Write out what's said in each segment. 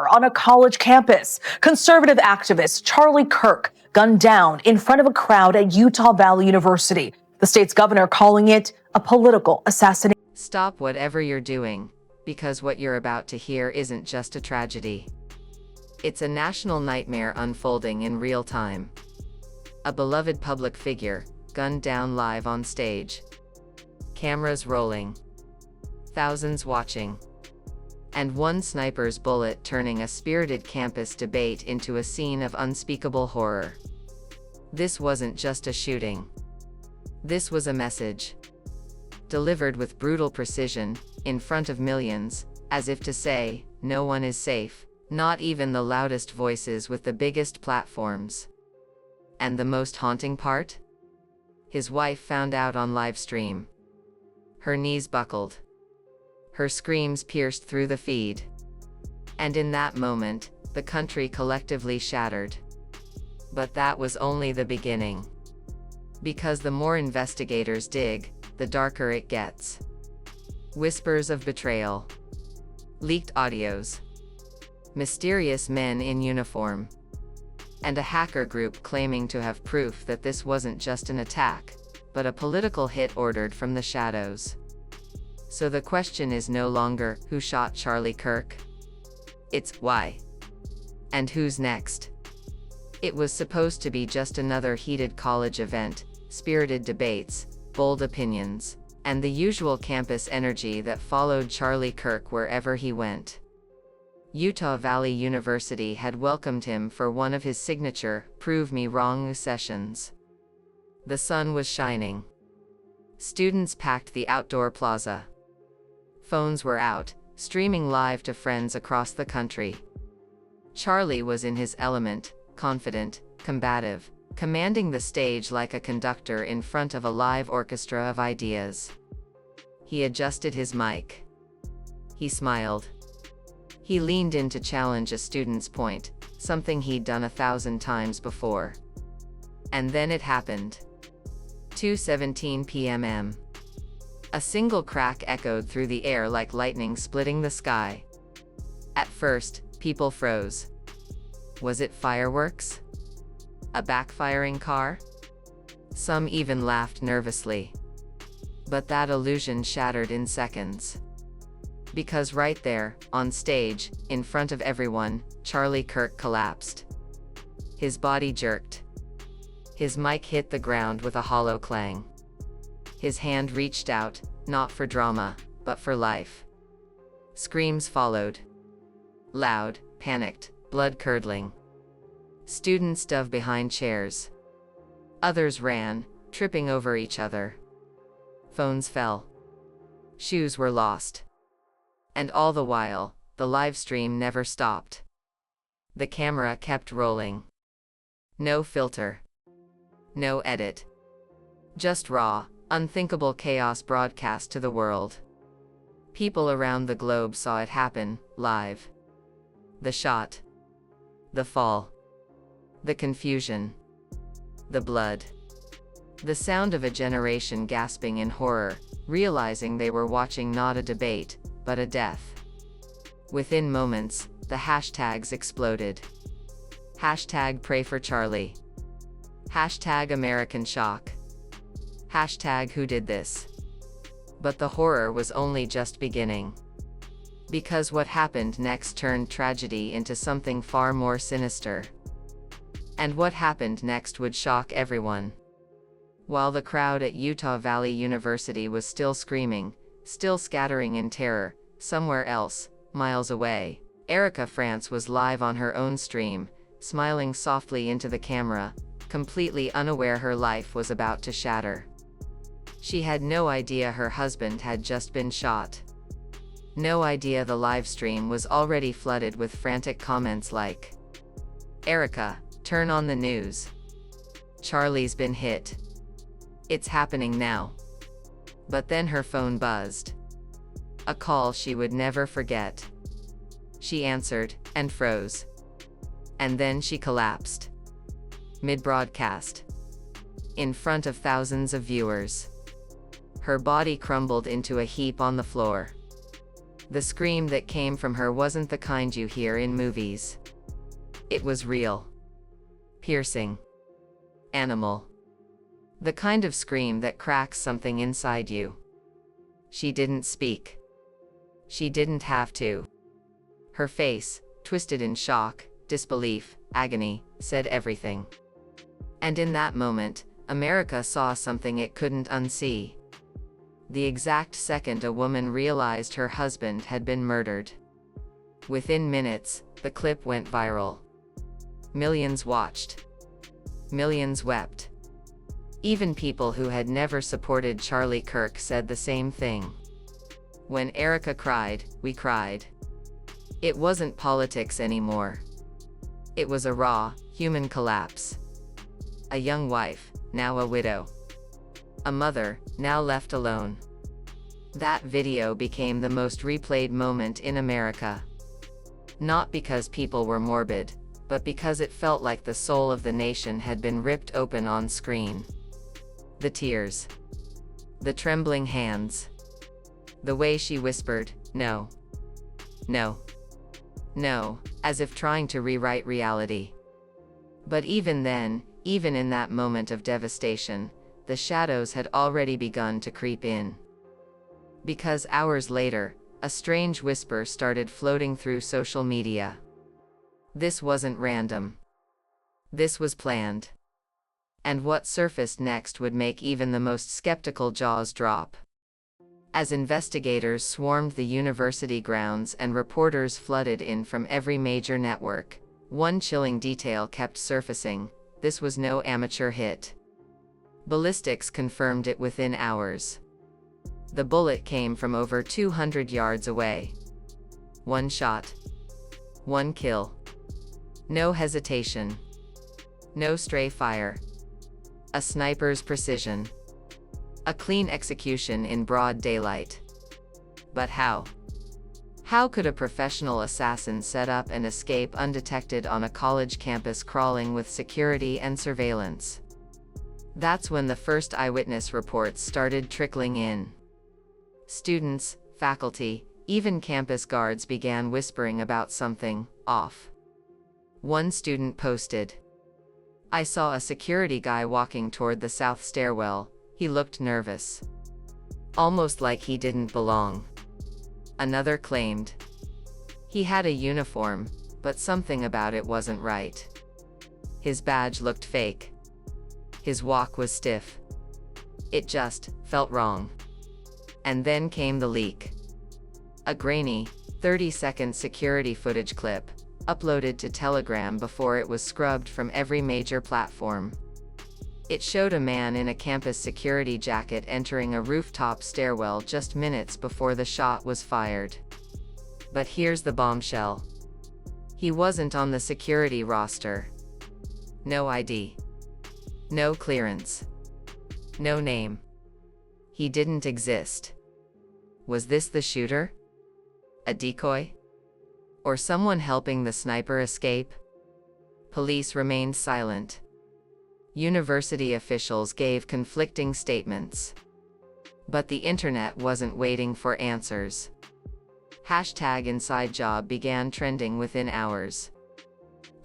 horror on a college campus. Conservative activist Charlie Kirk gunned down in front of a crowd at Utah Valley University. The state's governor calling it a political assassination. Stop whatever you're doing, because what you're about to hear isn't just a tragedy. It's a national nightmare unfolding in real time. A beloved public figure, gunned down live on stage. Cameras rolling. Thousands watching. And one sniper's bullet turning a spirited campus debate into a scene of unspeakable horror. This wasn't just a shooting. This was a message. Delivered with brutal precision, in front of millions, as if to say, no one is safe, not even the loudest voices with the biggest platforms. And the most haunting part? His wife found out on live stream. Her knees buckled. Her screams pierced through the feed. And in that moment, the country collectively shattered. But that was only the beginning. Because the more investigators dig, the darker it gets. Whispers of betrayal. Leaked audios. Mysterious men in uniform. And a hacker group claiming to have proof that this wasn't just an attack, but a political hit ordered from the shadows. So the question is no longer, who shot Charlie Kirk? It's, why? And who's next? It was supposed to be just another heated college event, spirited debates, bold opinions, and the usual campus energy that followed Charlie Kirk wherever he went. Utah Valley University had welcomed him for one of his signature, prove me wrong sessions. The sun was shining. Students packed the outdoor plaza. Phones were out, streaming live to friends across the country. Charlie was in his element, confident, combative, commanding the stage like a conductor in front of a live orchestra of ideas. He adjusted his mic. He smiled. He leaned in to challenge a student's point, something he'd done 1,000 times before. And then it happened. 2:17 p.m. A single crack echoed through the air like lightning splitting the sky. At first, people froze. Was it fireworks? A backfiring car? Some even laughed nervously. But that illusion shattered in seconds. Because right there, on stage, in front of everyone, Charlie Kirk collapsed. His body jerked. His mic hit the ground with a hollow clang. His hand reached out, not for drama, but for life. Screams followed. Loud, panicked, blood-curdling. Students dove behind chairs. Others ran, tripping over each other. Phones fell. Shoes were lost. And all the while, the live stream never stopped. The camera kept rolling. No filter. No edit. Just raw, unthinkable chaos broadcast to the world. People around the globe saw it happen, live. The shot. The fall. The confusion. The blood. The sound of a generation gasping in horror, realizing they were watching not a debate, but a death. Within moments, the hashtags exploded. Hashtag pray for Charlie. Hashtag American shock. Hashtag who did this? But the horror was only just beginning. Because what happened next turned tragedy into something far more sinister. And what happened next would shock everyone. While the crowd at Utah Valley University was still screaming, still scattering in terror, somewhere else, miles away, Erica France was live on her own stream, smiling softly into the camera, completely unaware her life was about to shatter. She had no idea her husband had just been shot. No idea the live stream was already flooded with frantic comments like, "Erica, turn on the news. Charlie's been hit. It's happening now." But then her phone buzzed. A call she would never forget. She answered, and froze. And then she collapsed. Mid-broadcast. In front of thousands of viewers. Her body crumbled into a heap on the floor. The scream that came from her wasn't the kind you hear in movies. It was real. Piercing. Animal. The kind of scream that cracks something inside you. She didn't speak. She didn't have to. Her face, twisted in shock, disbelief, agony, said everything. And in that moment, America saw something it couldn't unsee. The exact second a woman realized her husband had been murdered. Within minutes, the clip went viral. Millions watched. Millions wept. Even people who had never supported Charlie Kirk said the same thing. When Erica cried, we cried. It wasn't politics anymore. It was a raw, human collapse. A young wife, now a widow. A mother, now left alone. That video became the most replayed moment in America. Not because people were morbid, but because it felt like the soul of the nation had been ripped open on screen. The tears. The trembling hands. The way she whispered, "No. No. No," as if trying to rewrite reality. But even then, even in that moment of devastation, the shadows had already begun to creep in. Because hours later, a strange whisper started floating through social media. This wasn't random. This was planned. And what surfaced next would make even the most skeptical jaws drop. As investigators swarmed the university grounds and reporters flooded in from every major network, one chilling detail kept surfacing: this was no amateur hit. Ballistics confirmed it within hours. The bullet came from over 200 yards away. One shot. One kill. No hesitation. No stray fire. A sniper's precision. A clean execution in broad daylight. But how? How could a professional assassin set up and escape undetected on a college campus crawling with security and surveillance? That's when the first eyewitness reports started trickling in. Students, faculty, even campus guards began whispering about something off. One student posted, "I saw a security guy walking toward the south stairwell. He looked nervous. Almost like he didn't belong." Another claimed, "He had a uniform, but something about it wasn't right. His badge looked fake. His walk was stiff. It just felt wrong." And then came the leak. A grainy, 30-second security footage clip, uploaded to Telegram before it was scrubbed from every major platform. It showed a man in a campus security jacket entering a rooftop stairwell just minutes before the shot was fired. But here's the bombshell. He wasn't on the security roster. No ID. No clearance. No name. He didn't exist. Was this the shooter? A decoy? Or someone helping the sniper escape? Police remained silent. University officials gave conflicting statements. But the internet wasn't waiting for answers. #InsideJob began trending within hours.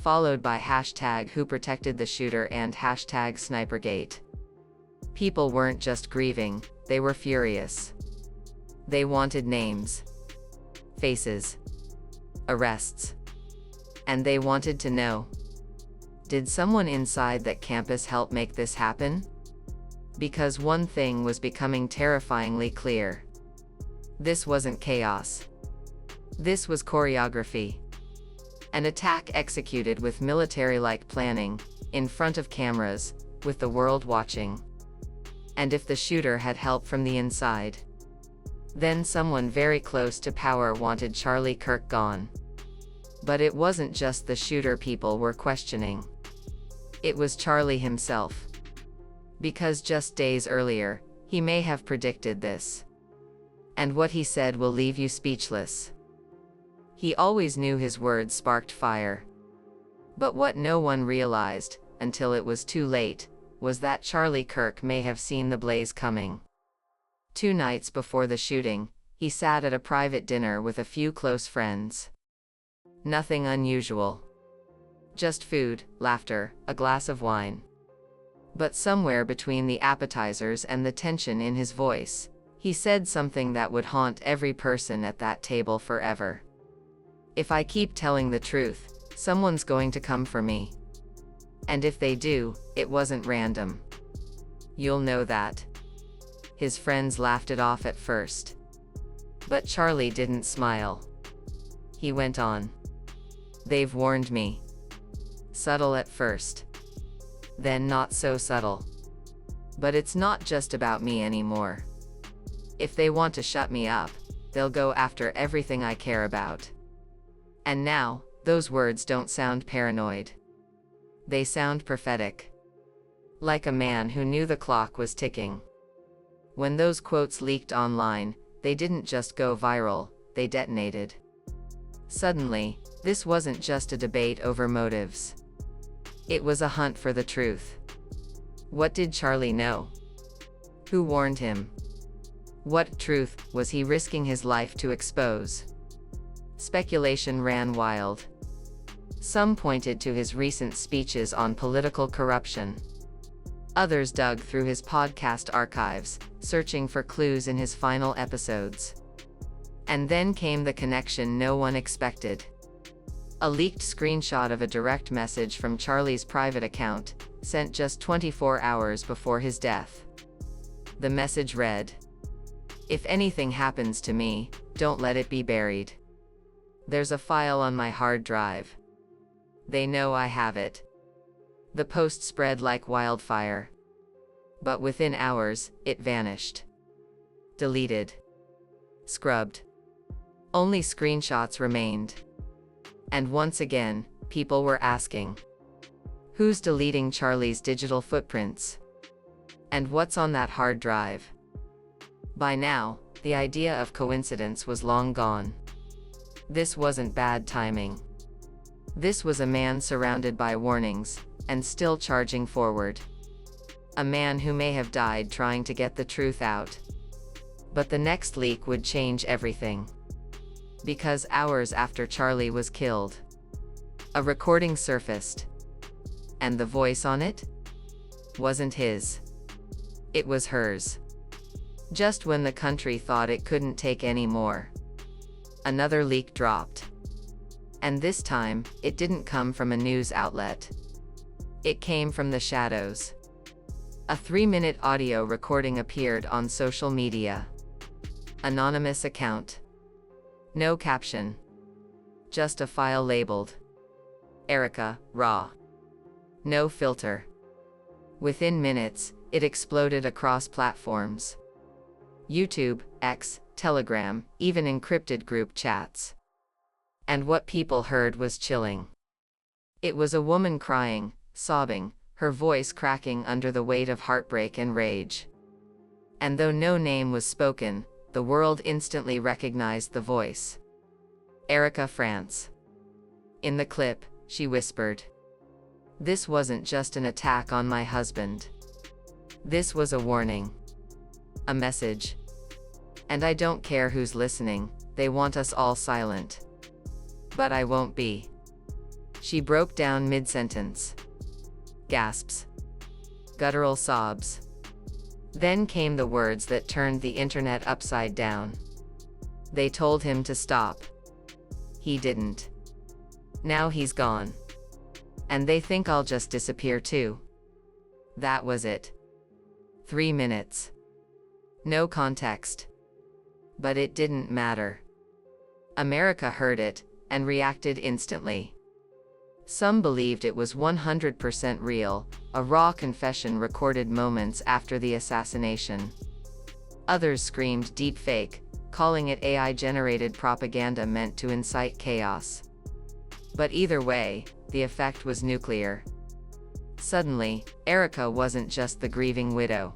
Followed by #WhoProtectedTheShooter and #SniperGate. People weren't just grieving, they were furious. They wanted names. Faces. Arrests. And they wanted to know. Did someone inside that campus help make this happen? Because one thing was becoming terrifyingly clear. This wasn't chaos. This was choreography. An attack executed with military-like planning, in front of cameras, with the world watching. And if the shooter had help from the inside, then someone very close to power wanted Charlie Kirk gone. But it wasn't just the shooter people were questioning. It was Charlie himself. Because just days earlier, he may have predicted this. And what he said will leave you speechless. He always knew his words sparked fire. But what no one realized, until it was too late, was that Charlie Kirk may have seen the blaze coming. 2 nights before the shooting, He sat at a private dinner with a few close friends. Nothing unusual. Just food, laughter, a glass of wine. But somewhere between the appetizers and the tension in his voice, he said something that would haunt every person at that table forever. If I keep telling the truth, someone's going to come for me. And if they do, it wasn't random. You'll know that. His friends laughed it off at first. But Charlie didn't smile. He went on. They've warned me. Subtle at first. Then not so subtle. But it's not just about me anymore. If they want to shut me up, they'll go after everything I care about. And now, those words don't sound paranoid. They sound prophetic. Like a man who knew the clock was ticking. When those quotes leaked online, they didn't just go viral, they detonated. Suddenly, this wasn't just a debate over motives. It was a hunt for the truth. What did Charlie know? Who warned him? What truth was he risking his life to expose? Speculation ran wild. Some pointed to his recent speeches on political corruption. Others dug through his podcast archives, searching for clues in his final episodes. And then came the connection no one expected. A leaked screenshot of a direct message from Charlie's private account, sent just 24 hours before his death. The message read, "If anything happens to me, don't let it be buried. There's a file on my hard drive. They know I have it." The post spread like wildfire. But within hours, it vanished. Deleted. Scrubbed. Only screenshots remained. And once again, people were asking, who's deleting Charlie's digital footprints? And what's on that hard drive? By now, the idea of coincidence was long gone. This wasn't bad timing. This was a man surrounded by warnings, and still charging forward. A man who may have died trying to get the truth out. But the next leak would change everything. Because hours after Charlie was killed, a recording surfaced. And the voice on it? Wasn't his. It was hers. Just when the country thought it couldn't take any more, another leak dropped. And this time, it didn't come from a news outlet. It came from the shadows. A 3-minute audio recording appeared on social media. Anonymous account. No caption. Just a file labeled Erica, Raw. No filter. Within minutes, it exploded across platforms. YouTube, X, Telegram, even encrypted group chats. And what people heard was chilling. It was a woman crying, sobbing, her voice cracking under the weight of heartbreak and rage. And though no name was spoken, the world instantly recognized the voice. Erica France. In the clip, she whispered, "This wasn't just an attack on my husband. This was a warning. A message. And I don't care who's listening, they want us all silent. But I won't be." She broke down mid-sentence. Gasps. Guttural sobs. Then came the words that turned the internet upside down. They told him to stop. He didn't. Now he's gone. And they think I'll just disappear too. That was it. 3 minutes. No context. But it didn't matter. America heard it, and reacted instantly. Some believed it was 100% real, a raw confession recorded moments after the assassination. Others screamed deep fake, calling it AI-generated propaganda meant to incite chaos. But either way, the effect was nuclear. Suddenly, Erica wasn't just the grieving widow.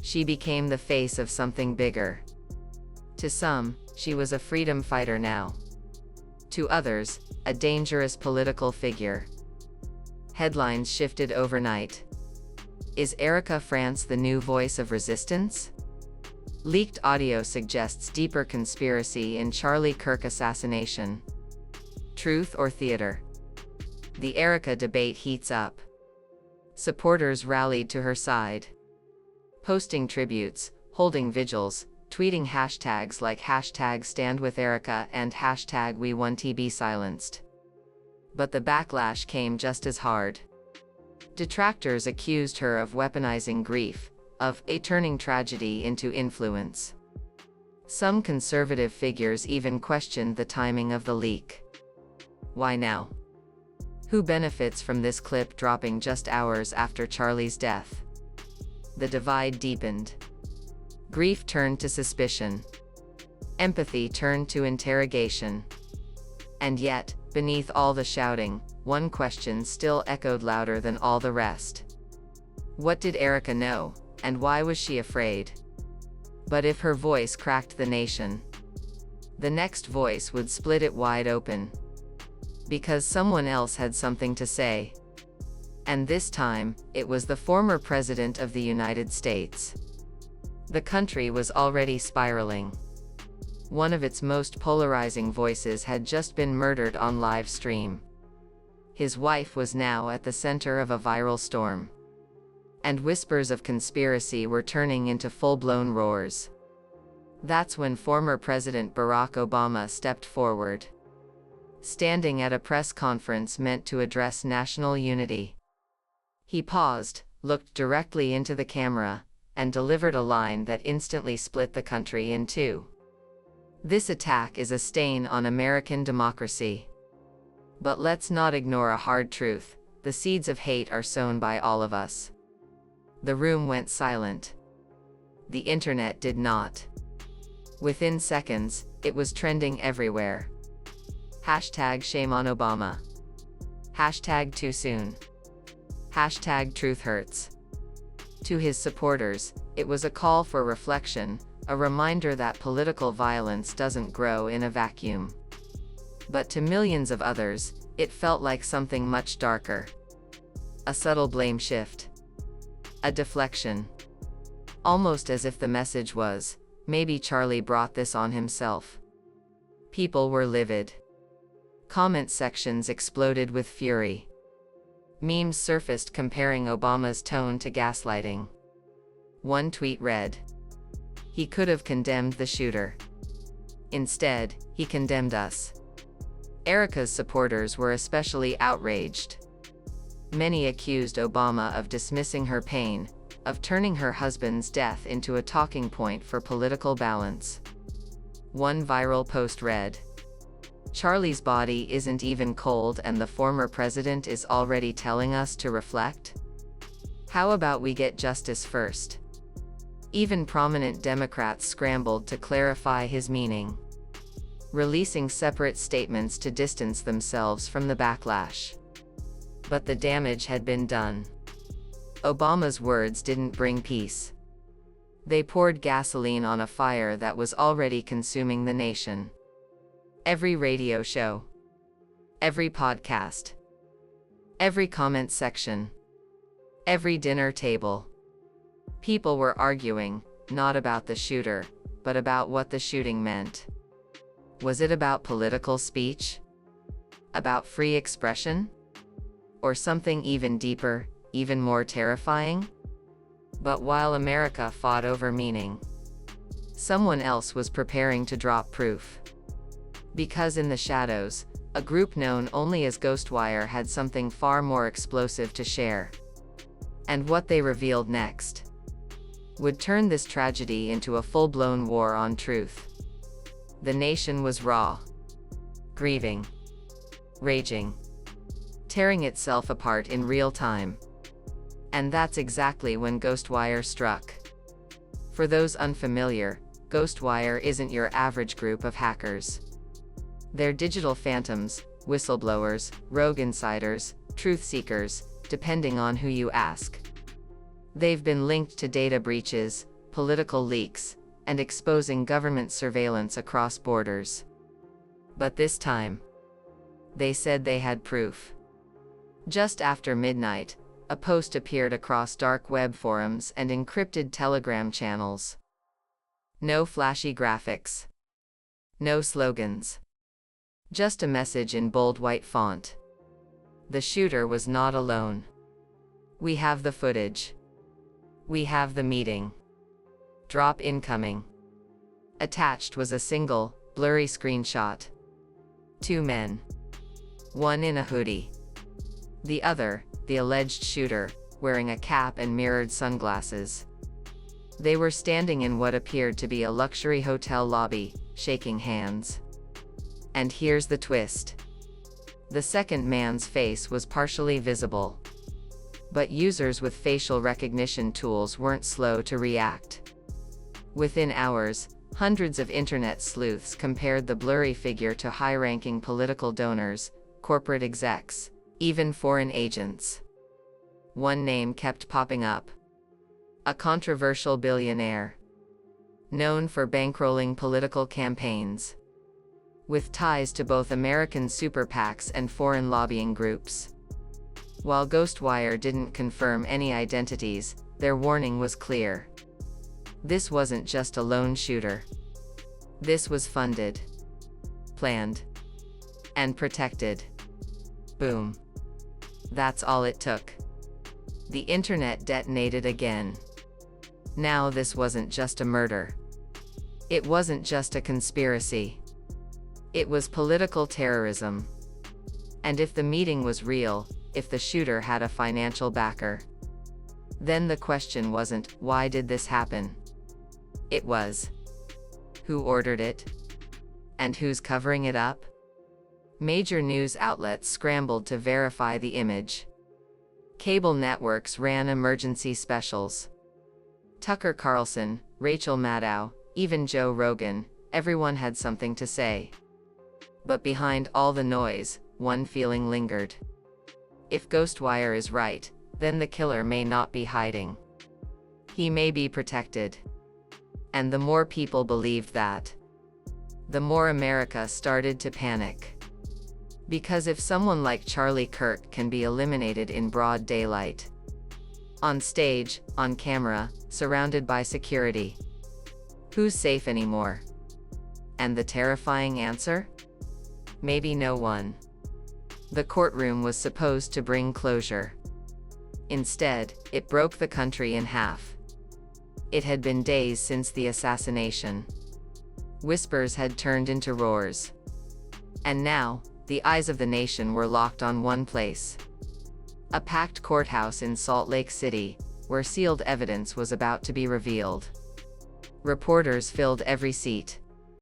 She became the face of something bigger. To some, she was a freedom fighter now. To others, a dangerous political figure. Headlines shifted overnight. Is Erica France the new voice of resistance? Leaked audio suggests deeper conspiracy in Charlie Kirk assassination. Truth or theater? The Erika debate heats up. Supporters rallied to her side, posting tributes, holding vigils, tweeting hashtags like #StandWithErika and #WeWantTBSilenced. But the backlash came just as hard. Detractors accused her of weaponizing grief, of turning tragedy into influence. Some conservative figures even questioned the timing of the leak. Why now? Who benefits from this clip dropping just hours after Charlie's death? The divide deepened. Grief turned to suspicion. Empathy turned to interrogation. And yet, beneath all the shouting, one question still echoed louder than all the rest. What did Erika know, and why was she afraid? But if her voice cracked the nation, the next voice would split it wide open. Because someone else had something to say. And this time, it was the former President of the United States. The country was already spiraling. One of its most polarizing voices had just been murdered on live stream. His wife was now at the center of a viral storm. And whispers of conspiracy were turning into full-blown roars. That's when former President Barack Obama stepped forward, standing at a press conference meant to address national unity. He paused, looked directly into the camera, and delivered a line that instantly split the country in two. This attack is a stain on American democracy. But let's not ignore a hard truth: the seeds of hate are sown by all of us. The room went silent. The internet did not. Within seconds, it was trending everywhere. #Shame on Obama. #Too soon. #Truth hurts. To his supporters, it was a call for reflection, a reminder that political violence doesn't grow in a vacuum. But to millions of others, it felt like something much darker. A subtle blame shift. A deflection. Almost as if the message was, maybe Charlie brought this on himself. People were livid. Comment sections exploded with fury. Memes surfaced comparing Obama's tone to gaslighting. One tweet read, "He could have condemned the shooter. Instead, he condemned us." Erika's supporters were especially outraged. Many accused Obama of dismissing her pain, of turning her husband's death into a talking point for political balance. One viral post read, "Charlie's body isn't even cold and the former president is already telling us to reflect? How about we get justice first?" Even prominent Democrats scrambled to clarify his meaning, releasing separate statements to distance themselves from the backlash. But the damage had been done. Obama's words didn't bring peace. They poured gasoline on a fire that was already consuming the nation. Every radio show, every podcast, every comment section, every dinner table. People were arguing, not about the shooter, but about what the shooting meant. Was it about political speech? About free expression? Or something even deeper, even more terrifying? But while America fought over meaning, someone else was preparing to drop proof. Because in the shadows, a group known only as Ghostwire had something far more explosive to share. And what they revealed next would turn this tragedy into a full-blown war on truth. The nation was raw, grieving, raging, tearing itself apart in real time. And that's exactly when Ghostwire struck. For those unfamiliar, Ghostwire isn't your average group of hackers. They're digital phantoms, whistleblowers, rogue insiders, truth seekers, depending on who you ask. They've been linked to data breaches, political leaks, and exposing government surveillance across borders. But this time, they said they had proof. Just after midnight, a post appeared across dark web forums and encrypted Telegram channels. No flashy graphics. No slogans. Just a message in bold white font. The shooter was not alone. We have the footage. We have the meeting. Drop incoming. Attached was a single, blurry screenshot. 2 men. One in a hoodie. The other, the alleged shooter, wearing a cap and mirrored sunglasses. They were standing in what appeared to be a luxury hotel lobby, shaking hands. And here's the twist. The second man's face was partially visible. But users with facial recognition tools weren't slow to react. Within hours, hundreds of internet sleuths compared the blurry figure to high-ranking political donors, corporate execs, even foreign agents. One name kept popping up. A controversial billionaire. Known for bankrolling political campaigns. With ties to both American super PACs and foreign lobbying groups. While Ghostwire didn't confirm any identities, their warning was clear. This wasn't just a lone shooter. This was funded, planned, and protected. Boom. That's all it took. The internet detonated again. Now this wasn't just a murder. It wasn't just a conspiracy. It was political terrorism. And if the meeting was real, if the shooter had a financial backer, then the question wasn't, why did this happen? It was, who ordered it? And who's covering it up? Major news outlets scrambled to verify the image. Cable networks ran emergency specials. Tucker Carlson, Rachel Maddow, even Joe Rogan, everyone had something to say. But behind all the noise, one feeling lingered. If Ghostwire is right, then the killer may not be hiding. He may be protected. And the more people believed that, the more America started to panic. Because if someone like Charlie Kirk can be eliminated in broad daylight, on stage, on camera, surrounded by security, who's safe anymore? And the terrifying answer? Maybe no one. The courtroom was supposed to bring closure. Instead, it broke the country in half. It had been days since the assassination. Whispers had turned into roars. And now, the eyes of the nation were locked on one place. A packed courthouse in Salt Lake City, where sealed evidence was about to be revealed. Reporters filled every seat.